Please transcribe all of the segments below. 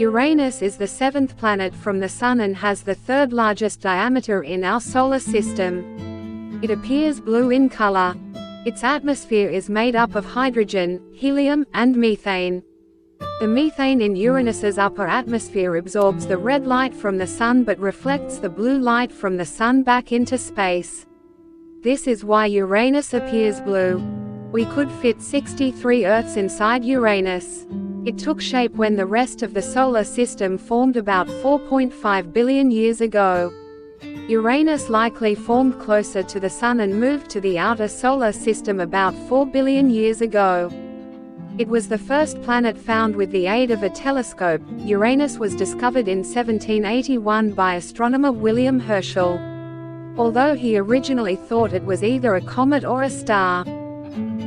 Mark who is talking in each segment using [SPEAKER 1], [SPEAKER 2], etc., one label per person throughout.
[SPEAKER 1] Uranus is the seventh planet from the Sun and has the third largest diameter in our solar system. It appears blue in color. Its atmosphere is made up of hydrogen, helium, and methane. The methane in Uranus's upper atmosphere absorbs the red light from the Sun but reflects the blue light from the Sun back into space. This is why Uranus appears blue. We could fit 63 Earths inside Uranus. It took shape when the rest of the solar system formed about 4.5 billion years ago. Uranus likely formed closer to the Sun and moved to the outer solar system about 4 billion years ago. It was the first planet found with the aid of a telescope. Uranus was discovered in 1781 by astronomer William Herschel. Although he originally thought it was either a comet or a star.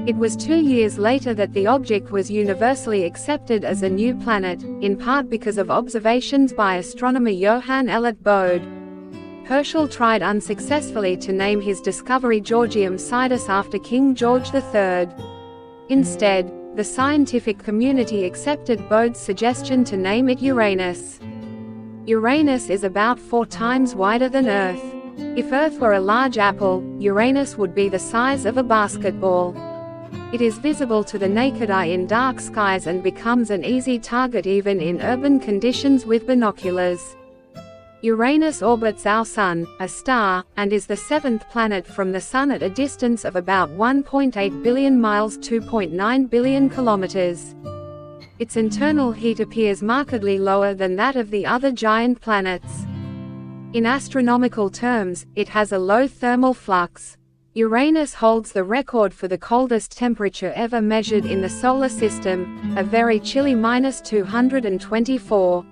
[SPEAKER 1] It was 2 years later that the object was universally accepted as a new planet, in part because of observations by astronomer Johann Elert Bode. Herschel tried unsuccessfully to name his discovery Georgium Sidus after King George III. Instead, the scientific community accepted Bode's suggestion to name it Uranus. Uranus is about 4 times wider than Earth. If Earth were a large apple, Uranus would be the size of a basketball. It is visible to the naked eye in dark skies and becomes an easy target even in urban conditions with binoculars. Uranus orbits our Sun, a star, and is the seventh planet from the Sun at a distance of about 1.8 billion miles (2.9 billion kilometers). Its internal heat appears markedly lower than that of the other giant planets. In astronomical terms, it has a low thermal flux. Uranus holds the record for the coldest temperature ever measured in the solar system, a very chilly -224.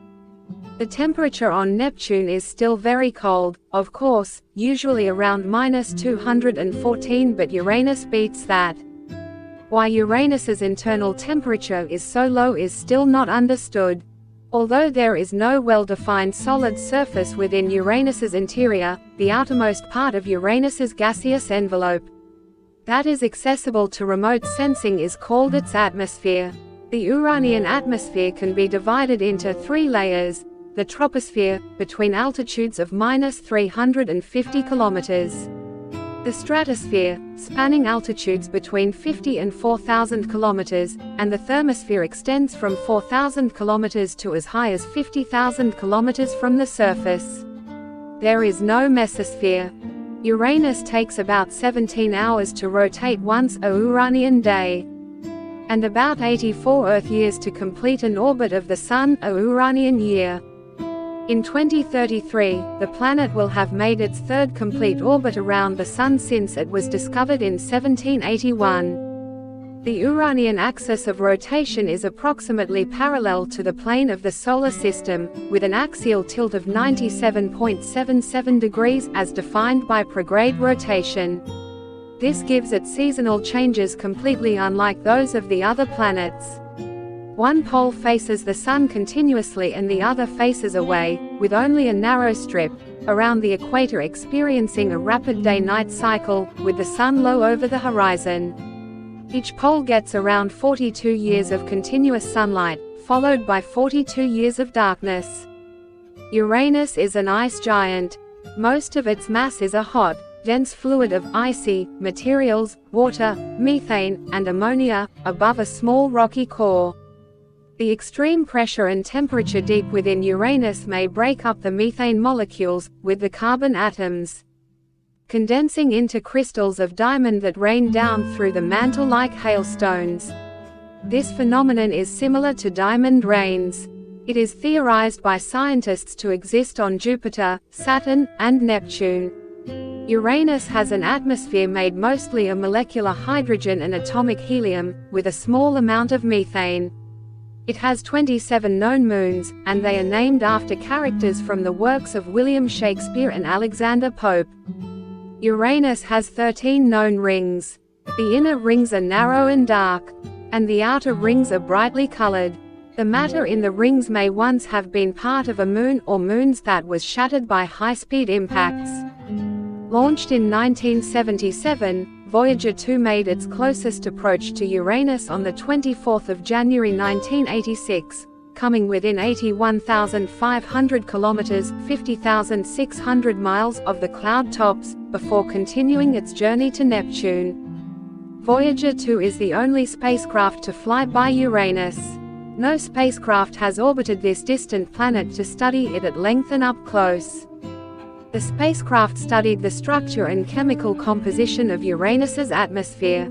[SPEAKER 1] The temperature on Neptune is still very cold, of course, usually around -214, but Uranus beats that. Why Uranus's internal temperature is so low is still not understood. Although there is no well-defined solid surface within Uranus's interior, the outermost part of Uranus's gaseous envelope that is accessible to remote sensing is called its atmosphere. The Uranian atmosphere can be divided into 3 layers. The troposphere, between altitudes of -350 kilometers. The stratosphere, spanning altitudes between 50 and 4,000 kilometers, and the thermosphere extends from 4,000 kilometers to as high as 50,000 kilometers from the surface. There is no mesosphere. Uranus takes about 17 hours to rotate once a Uranian day, and about 84 Earth years to complete an orbit of the Sun, a Uranian year. In 2033, the planet will have made its third complete orbit around the Sun since it was discovered in 1781. The Uranian axis of rotation is approximately parallel to the plane of the Solar System, with an axial tilt of 97.77 degrees as defined by prograde rotation. This gives it seasonal changes completely unlike those of the other planets. One pole faces the Sun continuously and the other faces away, with only a narrow strip around the equator experiencing a rapid day-night cycle, with the Sun low over the horizon. Each pole gets around 42 years of continuous sunlight, followed by 42 years of darkness. Uranus is an ice giant. Most of its mass is a hot, dense fluid of icy materials, water, methane, and ammonia, above a small rocky core. The extreme pressure and temperature deep within Uranus may break up the methane molecules, with the carbon atoms condensing into crystals of diamond that rain down through the mantle like hailstones. This phenomenon is similar to diamond rains. It is theorized by scientists to exist on Jupiter, Saturn, and Neptune. Uranus has an atmosphere made mostly of molecular hydrogen and atomic helium, with a small amount of methane. It has 27 known moons, and they are named after characters from the works of William Shakespeare and Alexander Pope. Uranus has 13 known rings. The inner rings are narrow and dark, and the outer rings are brightly colored. The matter in the rings may once have been part of a moon or moons that was shattered by high-speed impacts. Launched in 1977, Voyager 2 made its closest approach to Uranus on the 24th of January 1986, coming within 81,500 kilometers (50,600 miles) of the cloud tops, before continuing its journey to Neptune. Voyager 2 is the only spacecraft to fly by Uranus. No spacecraft has orbited this distant planet to study it at length and up close. The spacecraft studied the structure and chemical composition of Uranus's atmosphere,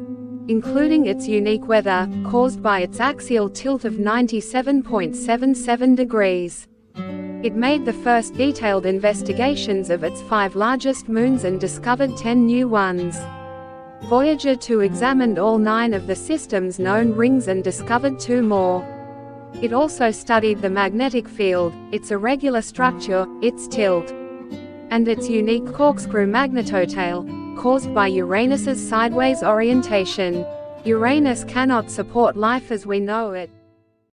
[SPEAKER 1] including its unique weather, caused by its axial tilt of 97.77 degrees. It made the first detailed investigations of its 5 largest moons and discovered 10 new ones. Voyager 2 examined all 9 of the system's known rings and discovered 2 more. It also studied the magnetic field, its irregular structure, its tilt, and its unique corkscrew magnetotail, caused by Uranus's sideways orientation. Uranus cannot support life as we know it.